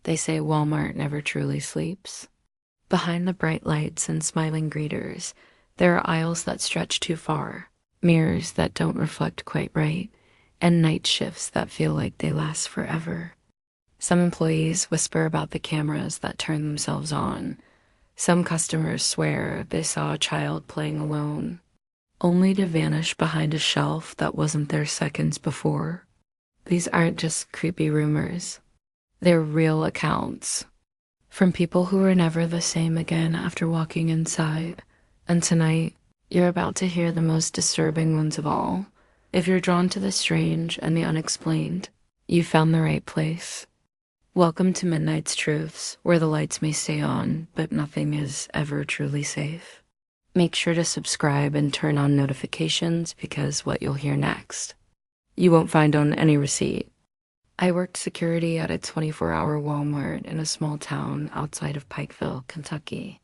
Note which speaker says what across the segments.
Speaker 1: They say Walmart never truly sleeps. Behind the bright lights and smiling greeters, there are aisles that stretch too far, mirrors that don't reflect quite right, and night shifts that feel like they last forever. Some employees whisper about the cameras that turn themselves on. Some customers swear they saw a child playing alone, only to vanish behind a shelf that wasn't there seconds before. These aren't just creepy rumors. They're real accounts from people who were never the same again after walking inside. And tonight, you're about to hear the most disturbing ones of all. If you're drawn to the strange and the unexplained, you found the right place. Welcome to Midnight's Truths, where the lights may stay on, but nothing is ever truly safe. Make sure to subscribe and turn on notifications because what you'll hear next, you won't find on any receipt. I worked security at a 24-hour Walmart in a small town outside of Pikeville, Kentucky.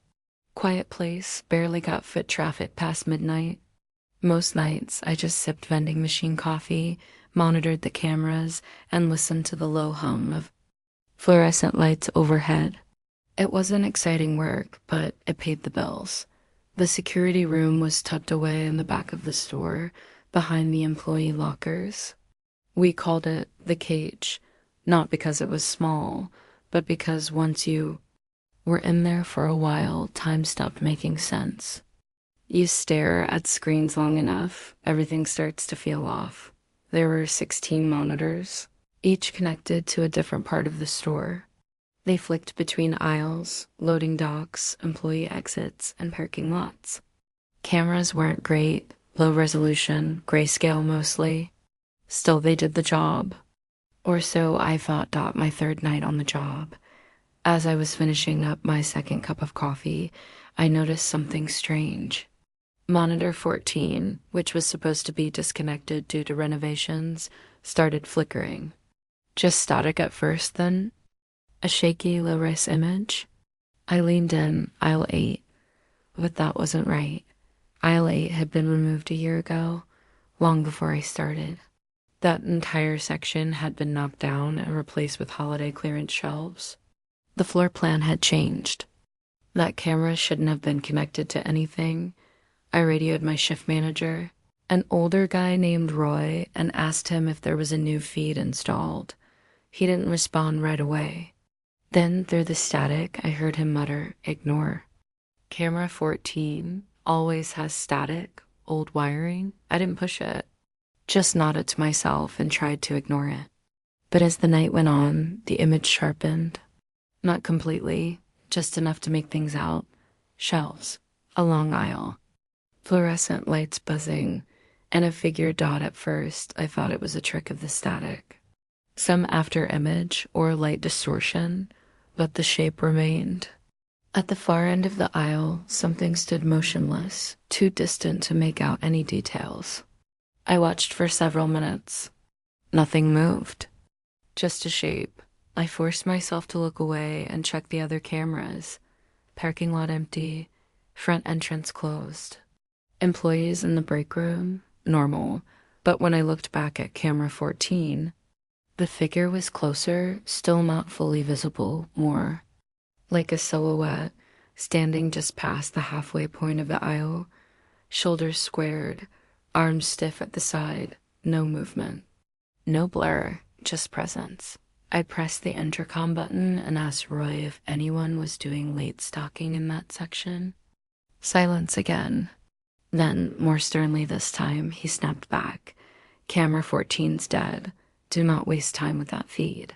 Speaker 1: Quiet place, barely got foot traffic past midnight. Most nights, I just sipped vending machine coffee, monitored the cameras, and listened to the low hum of fluorescent lights overhead. It wasn't exciting work, but it paid the bills. The security room was tucked away in the back of the store, behind the employee lockers. We called it the cage, not because it was small, but because once you were in there for a while, time stopped making sense. You stare at screens long enough, everything starts to feel off. There were 16 monitors, each connected to a different part of the store. They flicked between aisles, loading docks, employee exits, and parking lots. Cameras weren't great, low resolution, grayscale mostly. Still, they did the job. Or so I thought my third night on the job. As I was finishing up my second cup of coffee, I noticed something strange. Monitor 14, which was supposed to be disconnected due to renovations, started flickering. Just static at first, then a shaky low-res image. I leaned in, aisle 8, but that wasn't right. Aisle 8 had been removed a year ago, long before I started. That entire section had been knocked down and replaced with holiday clearance shelves. The floor plan had changed. That camera shouldn't have been connected to anything. I radioed my shift manager, an older guy named Roy, and asked him if there was a new feed installed. He didn't respond right away. Then, through the static, I heard him mutter, "Ignore." Camera 14 always has static, old wiring. I didn't push it. Just nodded to myself and tried to ignore it. But as the night went on, the image sharpened. Not completely, just enough to make things out. Shelves, a long aisle, fluorescent lights buzzing, and a figure dot. At first, I thought it was a trick of the static. Some after image or light distortion, but the shape remained. At the far end of the aisle, something stood motionless, too distant to make out any details. I watched for several minutes. Nothing moved. Just a shape. I forced myself to look away and check the other cameras. Parking lot empty, front entrance closed. Employees in the break room, normal. But when I looked back at camera 14, the figure was closer, still not fully visible, more like a silhouette, standing just past the halfway point of the aisle, shoulders squared, arms stiff at the side, no movement. No blur, just presence. I pressed the intercom button and asked Roy if anyone was doing late stocking in that section. Silence again. Then, more sternly this time, he snapped back. Camera 14's dead. Do not waste time with that feed.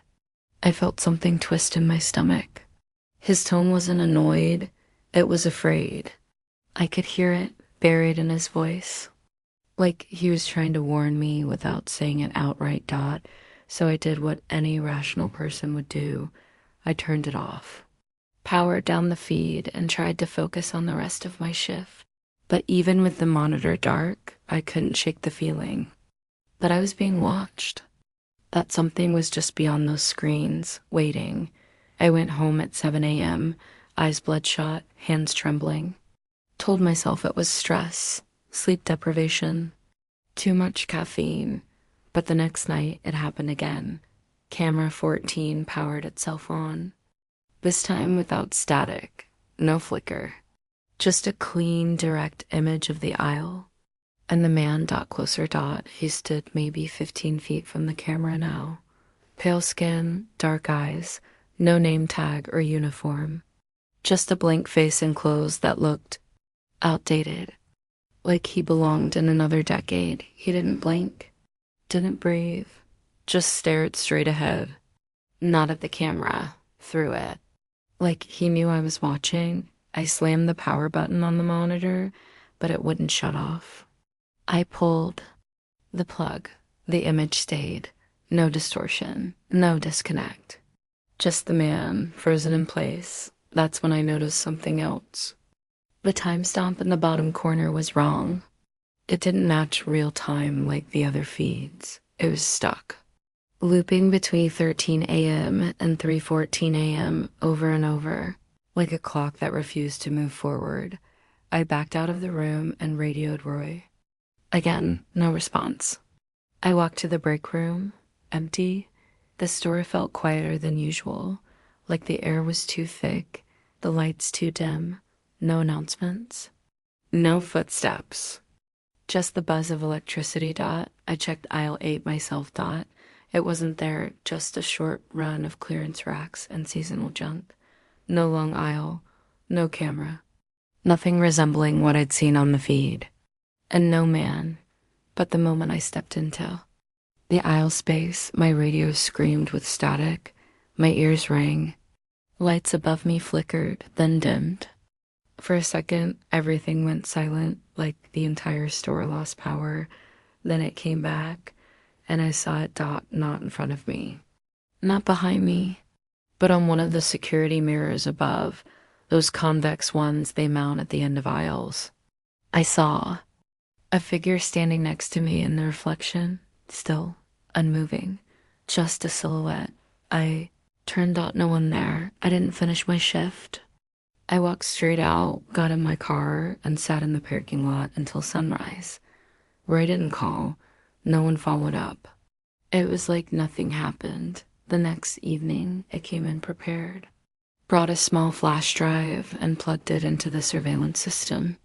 Speaker 1: I felt something twist in my stomach. His tone wasn't annoyed, it was afraid. I could hear it buried in his voice. Like he was trying to warn me without saying it outright. So I did what any rational person would do. I turned it off. Powered down the feed and tried to focus on the rest of my shift. But even with the monitor dark, I couldn't shake the feeling that I was being watched. That something was just beyond those screens, waiting. I went home at 7 a.m., eyes bloodshot, hands trembling. Told myself it was stress, sleep deprivation, too much caffeine. But the next night, it happened again. Camera 14 powered itself on. This time without static, no flicker. Just a clean, direct image of the aisle. And the man dot closer dot, he stood maybe 15 feet from the camera now. Pale skin, dark eyes, no name tag or uniform. Just a blank face and clothes that looked outdated. Like he belonged in another decade. He didn't blink, didn't breathe, just stared straight ahead. Not at the camera, through it. Like he knew I was watching. I slammed the power button on the monitor, but it wouldn't shut off. I pulled the plug. The image stayed. No distortion, no disconnect. Just the man, frozen in place. That's when I noticed something else. The timestamp in the bottom corner was wrong. It didn't match real time like the other feeds. It was stuck, looping between 13 a.m. and 3:14 a.m. over and over, like a clock that refused to move forward. I backed out of the room and radioed Roy. Again, no response. I walked to the break room, empty. The store felt quieter than usual, like the air was too thick, the lights too dim. No announcements. No footsteps. Just the buzz of electricity dot. I checked aisle 8 myself dot. It wasn't there, just a short run of clearance racks and seasonal junk. No long aisle, no camera. Nothing resembling what I'd seen on the feed. And no man, but the moment I stepped into. The aisle space, my radio screamed with static. My ears rang. Lights above me flickered, then dimmed. For a second, everything went silent, like the entire store lost power. Then it came back, and I saw it dot not in front of me. Not behind me, but on one of the security mirrors above, those convex ones they mount at the end of aisles. I saw a figure standing next to me in the reflection, still, unmoving, just a silhouette. I turned dot, no one there. I didn't finish my shift. I walked straight out, got in my car, and sat in the parking lot until sunrise. Roy didn't call. No one followed up. It was like nothing happened. The next evening, I came in prepared. Brought a small flash drive and plugged it into the surveillance system.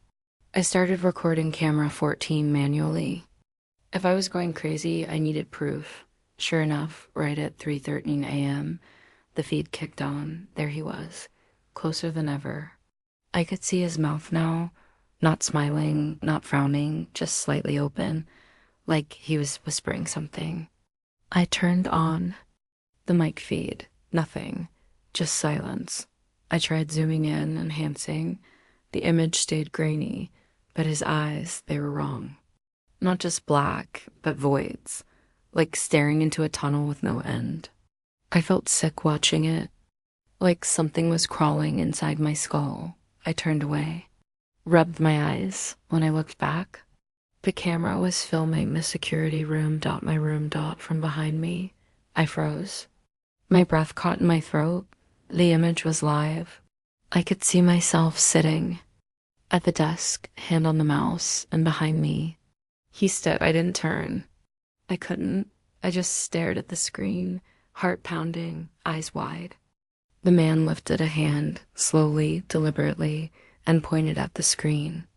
Speaker 1: I started recording camera 14 manually. If I was going crazy, I needed proof. Sure enough, right at 3:13 a.m., the feed kicked on. There he was. Closer than ever. I could see his mouth now, not smiling, not frowning, just slightly open, like he was whispering something. I turned on the mic feed. Nothing, just silence. I tried zooming in, enhancing. The image stayed grainy, but his eyes, they were wrong. Not just black, but voids, like staring into a tunnel with no end. I felt sick watching it. Like something was crawling inside my skull. I turned away, rubbed my eyes. When I looked back, the camera was filming the security room dot my room dot from behind me. I froze. My breath caught in my throat. The image was live. I could see myself sitting at the desk, hand on the mouse, and behind me. He stood. I didn't turn. I couldn't. I just stared at the screen, heart pounding, eyes wide. The man lifted a hand, slowly, deliberately, and pointed at the screen.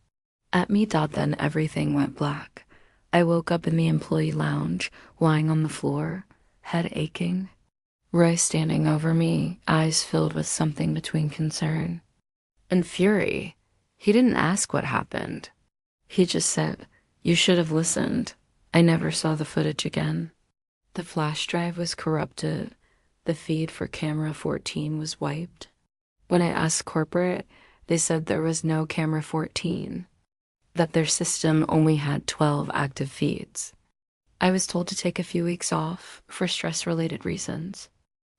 Speaker 1: At me, then everything went black. I woke up in the employee lounge, lying on the floor, head aching. Roy standing over me, eyes filled with something between concern and fury. He didn't ask what happened. He just said, "You should have listened." I never saw the footage again. The flash drive was corrupted. The feed for camera 14 was wiped. When I asked corporate, they said there was no camera 14, that their system only had 12 active feeds. I was told to take a few weeks off for stress-related reasons.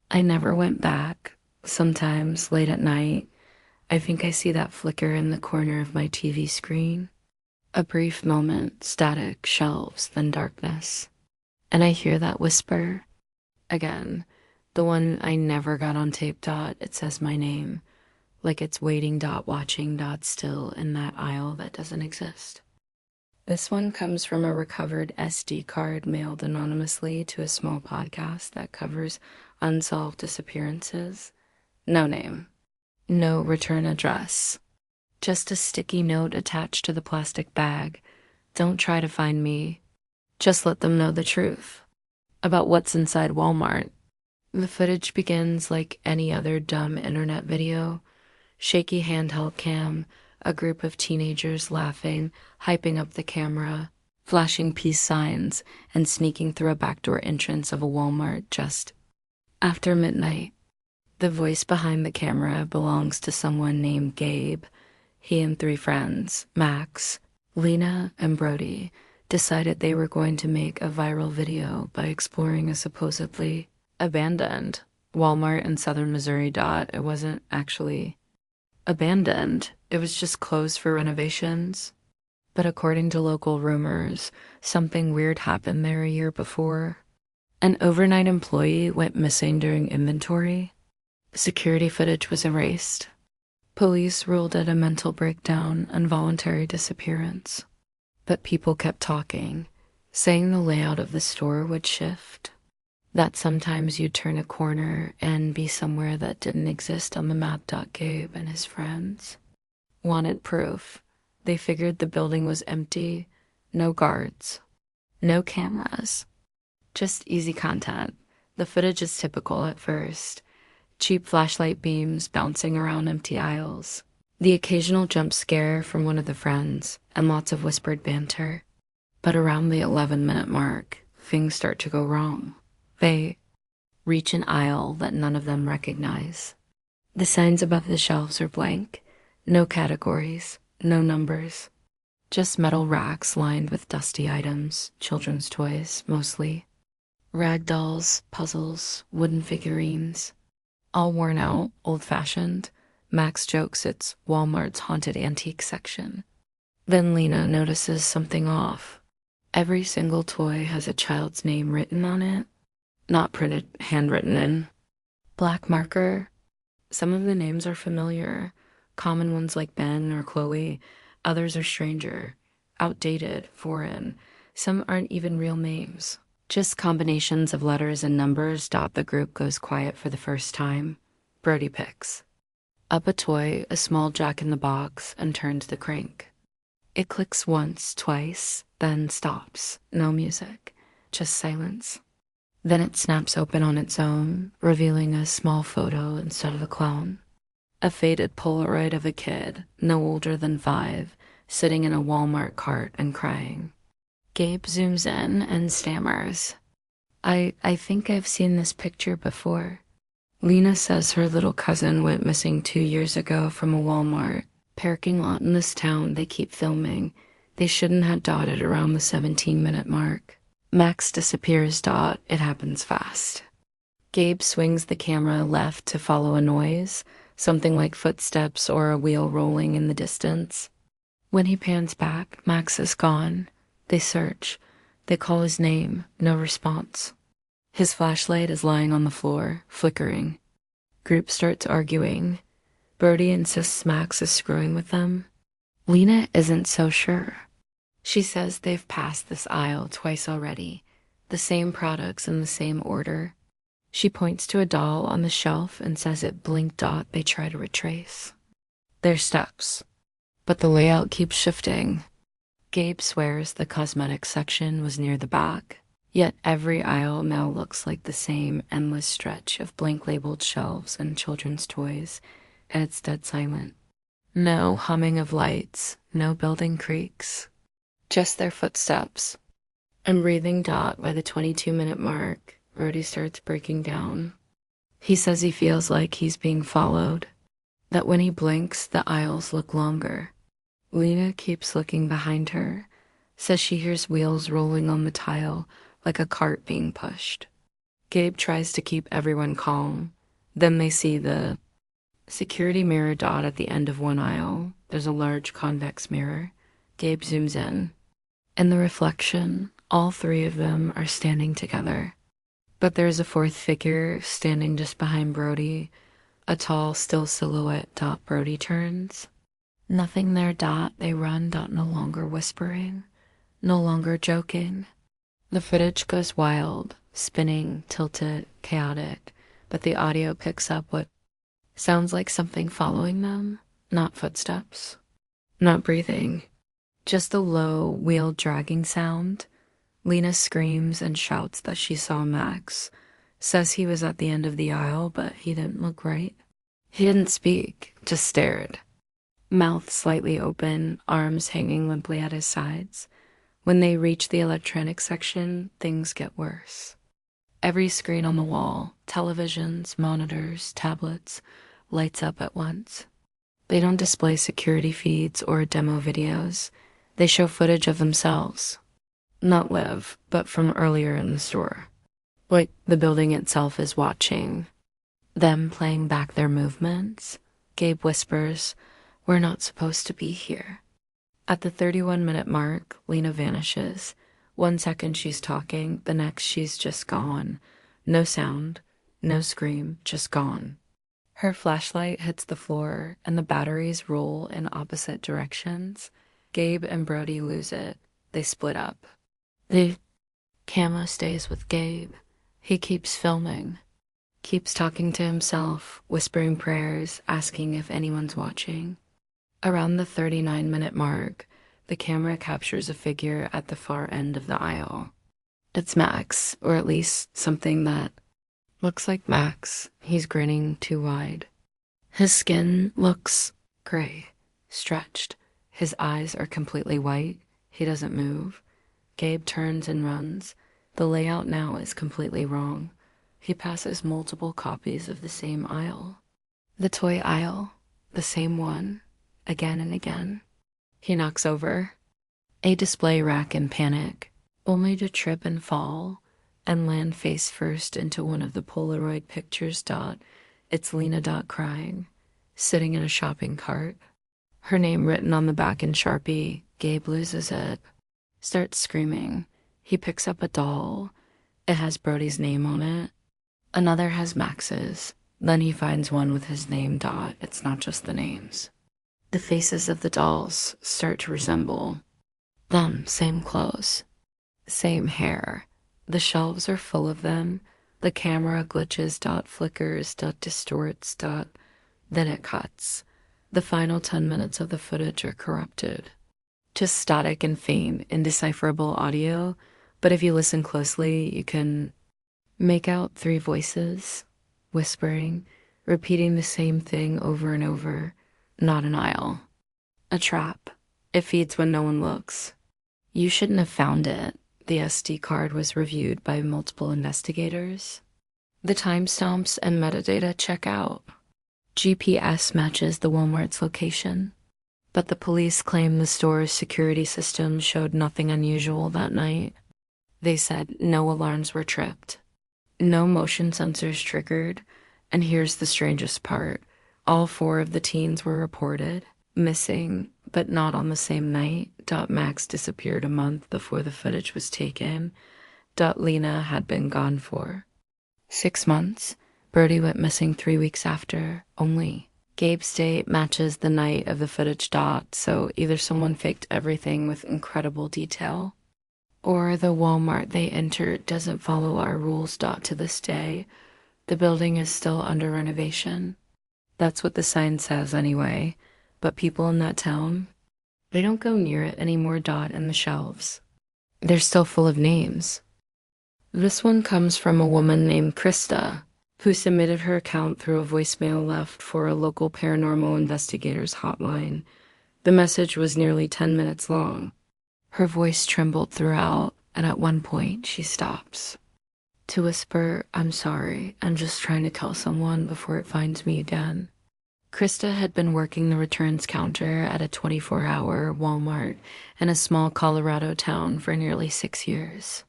Speaker 1: I never went back. Sometimes, late at night, I think I see that flicker in the corner of my TV screen. A brief moment, static, shelves, then darkness. And I hear that whisper again. The one I never got on tape dot, it says my name, like it's waiting dot, watching dot still in that aisle that doesn't exist. This one comes from a recovered SD card mailed anonymously to a small podcast that covers unsolved disappearances. No name. No return address. Just a sticky note attached to the plastic bag. Don't try to find me. Just let them know the truth about what's inside Walmart. The footage begins like any other dumb internet video. Shaky handheld cam, a group of teenagers laughing, hyping up the camera, flashing peace signs, and sneaking through a backdoor entrance of a Walmart just after midnight. The voice behind the camera belongs to someone named Gabe. He and three friends, Max, Lena, and Brody, decided they were going to make a viral video by exploring a supposedly abandoned Walmart in southern Missouri. It wasn't actually abandoned. It was just closed for renovations. But according to local rumors, something weird happened there a year before. An overnight employee went missing during inventory. Security footage was erased. Police ruled it a mental breakdown and voluntary disappearance. But people kept talking, saying the layout of the store would shift. That sometimes you'd turn a corner and be somewhere that didn't exist on the map. Gabe and his friends wanted proof. They figured the building was empty, no guards, no cameras, just easy content. The footage is typical at first. Cheap flashlight beams bouncing around empty aisles. The occasional jump scare from one of the friends, and lots of whispered banter. But around the 11-minute mark, things start to go wrong. They reach an aisle that none of them recognize. The signs above the shelves are blank. No categories, no numbers. Just metal racks lined with dusty items, children's toys, mostly. Rag dolls, puzzles, wooden figurines. All worn out, old-fashioned. Max jokes it's Walmart's haunted antique section. Then Lena notices something off. Every single toy has a child's name written on it. Not printed, handwritten in black marker. Some of the names are familiar. Common ones like Ben or Chloe. Others are stranger, outdated, foreign. Some aren't even real names. Just combinations of letters and numbers. The group goes quiet for the first time. Brody picks up a toy, a small jack-in-the-box, and turns the crank. It clicks once, twice, then stops. No music, just silence. Then it snaps open on its own, revealing a small photo instead of a clown. A faded Polaroid of a kid, no older than 5, sitting in a Walmart cart and crying. Gabe zooms in and stammers. I think I've seen this picture before. Lena says her little cousin went missing 2 years ago from a Walmart parking lot in this town. They keep filming. They shouldn't have dotted around the 17-minute mark. Max disappears. It happens fast. Gabe swings the camera left to follow a noise, something like footsteps or a wheel rolling in the distance. When he pans back, Max is gone. They search. They call his name. No response. His flashlight is lying on the floor, flickering. Group starts arguing. Brody insists Max is screwing with them. Lena isn't so sure. She says they've passed this aisle twice already. The same products in the same order. She points to a doll on the shelf and says it blinked. They try to retrace their steps, but the layout keeps shifting. Gabe swears the cosmetics section was near the back, yet every aisle now looks like the same endless stretch of blank-labeled shelves and children's toys, and it's dead silent. No humming of lights, no building creaks, just their footsteps. And breathing. By the 22-minute mark, Brody starts breaking down. He says he feels like he's being followed, that when he blinks, the aisles look longer. Lena keeps looking behind her, says she hears wheels rolling on the tile like a cart being pushed. Gabe tries to keep everyone calm. Then they see the security mirror. At the end of one aisle, there's a large convex mirror. Gabe zooms in. In the reflection, all 3 of them are standing together. But there's a 4th figure standing just behind Brody, a tall, still silhouette. Brody turns. Nothing there. They run. No longer whispering, no longer joking. The footage goes wild, spinning, tilted, chaotic, but the audio picks up what Sounds like something following them, not footsteps, not breathing, just the low, wheel dragging sound. Lena screams and shouts that she saw Max, says he was at the end of the aisle, but he didn't look right. He didn't speak, just stared, mouth slightly open, arms hanging limply at his sides. When they reach the electronics section, things get worse. Every screen on the wall, televisions, monitors, tablets, lights up at once. They don't display security feeds or demo videos. They show footage of themselves. Not live, but from earlier in the store. Like the building itself is watching. Them playing back their movements. Gabe whispers, "We're not supposed to be here." At the 31-minute mark, Lena vanishes. 1 second she's talking, the next she's just gone. No sound, no scream, just gone. Her flashlight hits the floor, and the batteries roll in opposite directions. Gabe and Brody lose it. They split up. The camera stays with Gabe. He keeps filming, keeps talking to himself, whispering prayers, asking if anyone's watching. Around the 39-minute mark, the camera captures a figure at the far end of the aisle. It's Max, or at least something that looks like Max. He's grinning too wide. His skin looks gray, stretched. His eyes are completely white. He doesn't move. Gabe turns and runs. The layout now is completely wrong. He passes multiple copies of the same aisle. The toy aisle, the same one, again and again. He knocks over a display rack in panic, only to trip and fall and land face first into one of the Polaroid pictures. It's Lena. Crying, sitting in a shopping cart. Her name written on the back in Sharpie. Gabe loses it, starts screaming. He picks up a doll. It has Brody's name on it. Another has Max's. Then he finds one with his name. It's not just the names. The faces of the dolls start to resemble them. Same clothes, same hair. The shelves are full of them. The camera glitches. Flickers. Distorts. Then it cuts. The final 10 minutes of the footage are corrupted. Just static and faint, indecipherable audio. But if you listen closely, you can make out 3 voices, whispering, repeating the same thing over and over. Not an aisle. A trap. It feeds when no one looks. You shouldn't have found it. The SD card was reviewed by multiple investigators. The timestamps and metadata check out. GPS matches the Walmart's location. But the police claim the store's security system showed nothing unusual that night. They said no alarms were tripped, no motion sensors triggered, and here's the strangest part. All 4 of the teens were reported missing, but not on the same night. Max disappeared a month before the footage was taken. Lena had been gone for 6 months. Brody went missing 3 weeks after, only. Gabe's date matches the night of the footage. So either someone faked everything with incredible detail, or the Walmart they entered doesn't follow our rules. To this day, the building is still under renovation. That's what the sign says anyway, but people in that town, they don't go near it anymore. And the shelves, they're still full of names. This one comes from a woman named Krista, who submitted her account through a voicemail left for a local paranormal investigators hotline. The message was nearly 10 minutes long. Her voice trembled throughout, and at one point she stops to whisper, "I'm sorry, I'm just trying to tell someone before it finds me again." Krista had been working the returns counter at a 24-hour Walmart in a small Colorado town for nearly 6 years.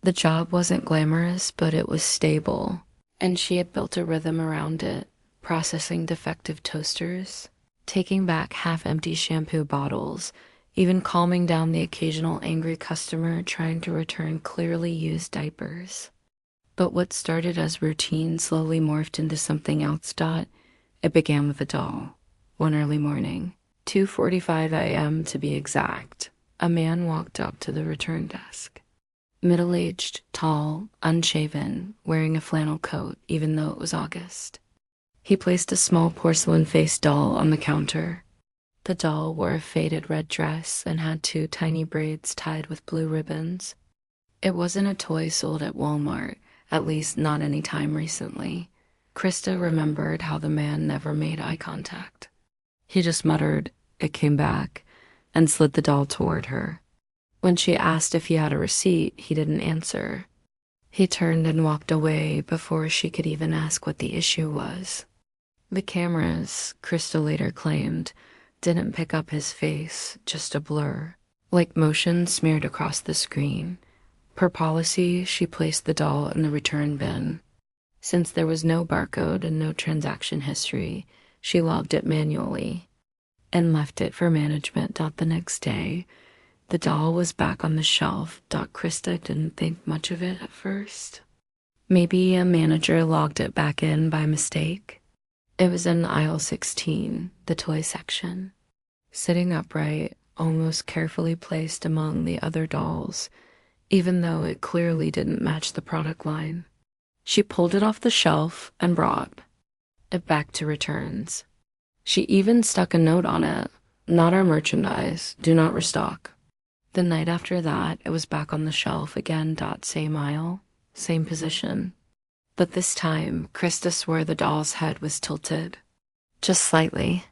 Speaker 1: The job wasn't glamorous, but it was stable, and she had built a rhythm around it, processing defective toasters, taking back half-empty shampoo bottles, even calming down the occasional angry customer trying to return clearly used diapers. But what started as routine slowly morphed into something else. It began with a doll. One early morning, 2:45 a.m. to be exact, a man walked up to the return desk. Middle-aged, tall, unshaven, wearing a flannel coat even though it was August. He placed a small porcelain-faced doll on the counter. The doll wore a faded red dress and had two tiny braids tied with blue ribbons. It wasn't a toy sold at Walmart, at least not any time recently. Krista remembered how the man never made eye contact. He just muttered, "It came back," and slid the doll toward her. When she asked if he had a receipt, he didn't answer. He turned and walked away before she could even ask what the issue was. The cameras, Krista later claimed, didn't pick up his face, just a blur, like motion smeared across the screen. Per policy, she placed the doll in the return bin. Since there was no barcode and no transaction history, she logged it manually and left it for management. The next day, the doll was back on the shelf. Krista didn't think much of it at first. Maybe a manager logged it back in by mistake. It was in aisle 16, the toy section, sitting upright, almost carefully placed among the other dolls, even though it clearly didn't match the product line. She pulled it off the shelf and brought it back to returns. She even stuck a note on it, "Not our merchandise, do not restock." The night after that, it was back on the shelf again. Same aisle, same position. But this time, Krista swore the doll's head was tilted. Just slightly.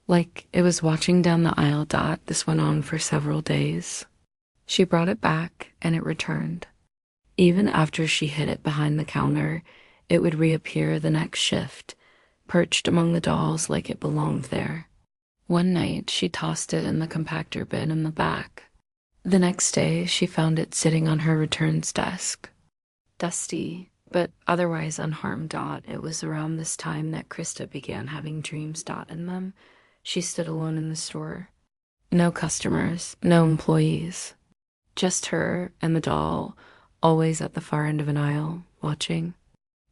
Speaker 1: Like it was watching down the aisle. This went on for several days. She brought it back, and it returned. Even after she hid it behind the counter, it would reappear the next shift, perched among the dolls like it belonged there. One night, she tossed it in the compactor bin in the back. The next day, she found it sitting on her returns desk. Dusty, but otherwise unharmed. It was around this time that Krista began having dreams. In them, she stood alone in the store. No customers, no employees. Just her and the doll, always at the far end of an aisle, watching.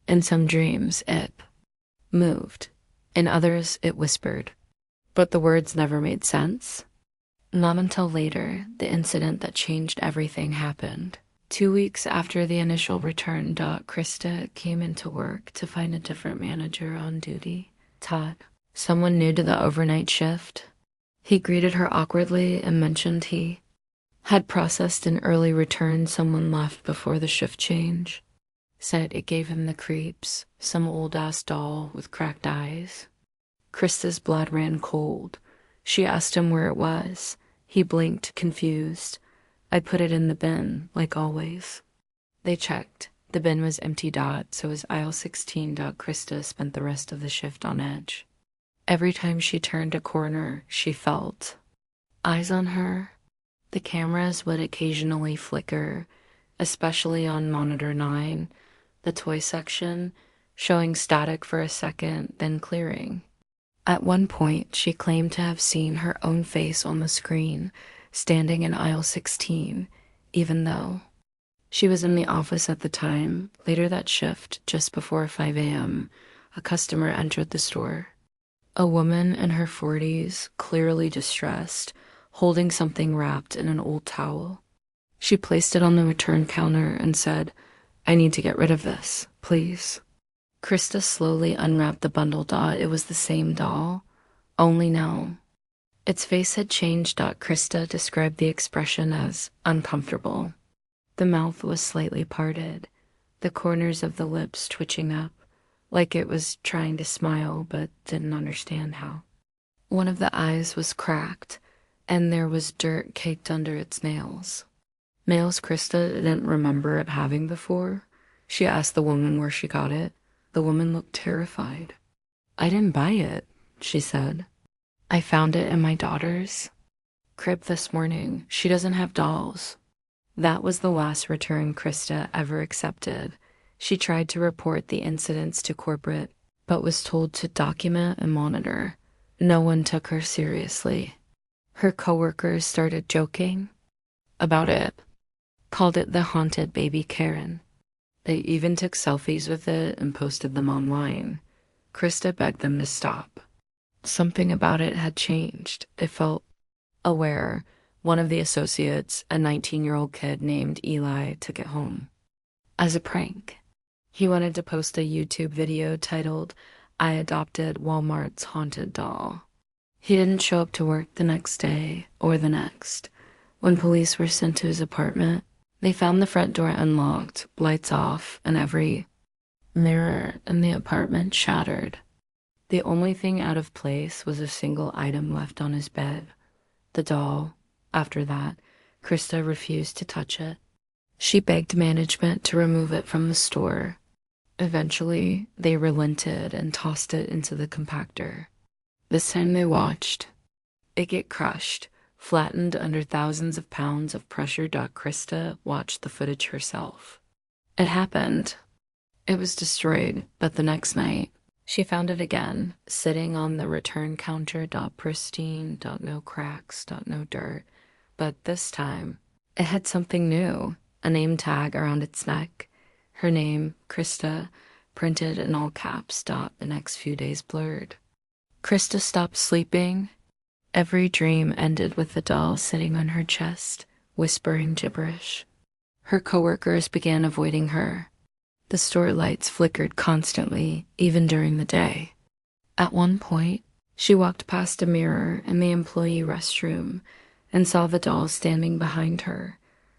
Speaker 1: In some dreams, it moved. In others, it whispered. But the words never made sense. Not until later, the incident that changed everything happened. 2 weeks after the initial return, Krista came into work to find a different manager on duty. Todd, someone new to the overnight shift. He greeted her awkwardly and mentioned he had processed an early return someone left before the shift change. Said it gave him the creeps, some old-ass doll with cracked eyes. Krista's blood ran cold. She asked him where it was. He blinked, confused. I put it in the bin, like always. They checked. The bin was empty. So was aisle 16. Krista spent the rest of the shift on edge. Every time she turned a corner, she felt eyes on her. The cameras would occasionally flicker, especially on monitor 9, the toy section, showing static for a second, then clearing. At one point, she claimed to have seen her own face on the screen, standing in aisle 16, even though she was in the office at the time. Later that shift, just before 5 a.m., a customer entered the store. A woman in her 40s, clearly distressed, holding something wrapped in an old towel. She placed it on the return counter and said, "I need to get rid of this, please." Krista slowly unwrapped the bundle. It was the same doll, only now its face had changed. Krista described the expression as uncomfortable. The mouth was slightly parted, the corners of the lips twitching up, like it was trying to smile but didn't understand how. One of the eyes was cracked, and there was dirt caked under its nails. Nails Krista didn't remember it having before. She asked the woman where she got it. The woman looked terrified. "I didn't buy it," she said. "I found it in my daughter's crib this morning. She doesn't have dolls." That was the last return Krista ever accepted. She tried to report the incidents to corporate, but was told to document and monitor. No one took her seriously. Her coworkers started joking about it, called it the haunted baby Karen. They even took selfies with it and posted them online. Krista begged them to stop. Something about it had changed. It felt aware. One of the associates, a 19-year-old kid named Eli, took it home as a prank. He wanted to post a YouTube video titled, I adopted Walmart's haunted doll. He didn't show up to work the next day or the next. When police were sent to his apartment, they found the front door unlocked, lights off, and every mirror in the apartment shattered. The only thing out of place was a single item left on his bed, the doll. After that, Krista refused to touch it. She begged management to remove it from the store. Eventually, they relented and tossed it into the compactor. This time they watched it get crushed, flattened under thousands of pounds of pressure. Krista watched the footage herself. It happened. It was destroyed, but the next night, she found it again, sitting on the return counter. Pristine, no cracks, no dirt. But this time, it had something new, a name tag around its neck. Her name, Krista, printed in all caps. The next few days blurred. Krista stopped sleeping. Every dream ended with the doll sitting on her chest, whispering gibberish. Her coworkers began avoiding her. The store lights flickered constantly, even during the day. At one point, she walked past a mirror in the employee restroom and saw the doll standing behind her.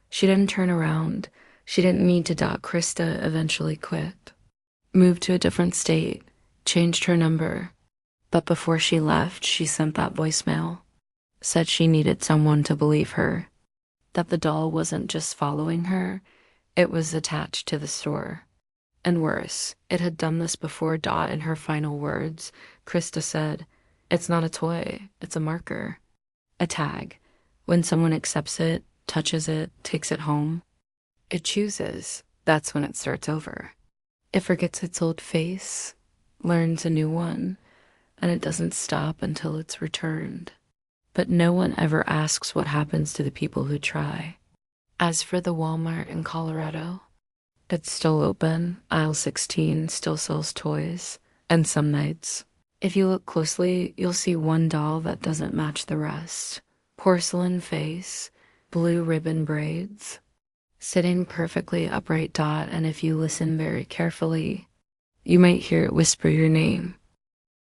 Speaker 1: She didn't turn around. She didn't need to. Krista eventually quit, moved to a different state, changed her number. But before she left, she sent that voicemail. Said she needed someone to believe her, that the doll wasn't just following her, it was attached to the store. And worse, it had done this before. In her final words, Krista said, "It's not a toy, it's a marker. A tag. When someone accepts it, touches it, takes it home, it chooses. That's when it starts over. It forgets its old face, learns a new one, and it doesn't stop until it's returned. But no one ever asks what happens to the people who try." As for the Walmart in Colorado, it's still open. Aisle 16 still sells toys. And some nights, if you look closely, you'll see one doll that doesn't match the rest. Porcelain face, blue ribbon braids, sitting perfectly upright. And if you listen very carefully, you might hear it whisper your name.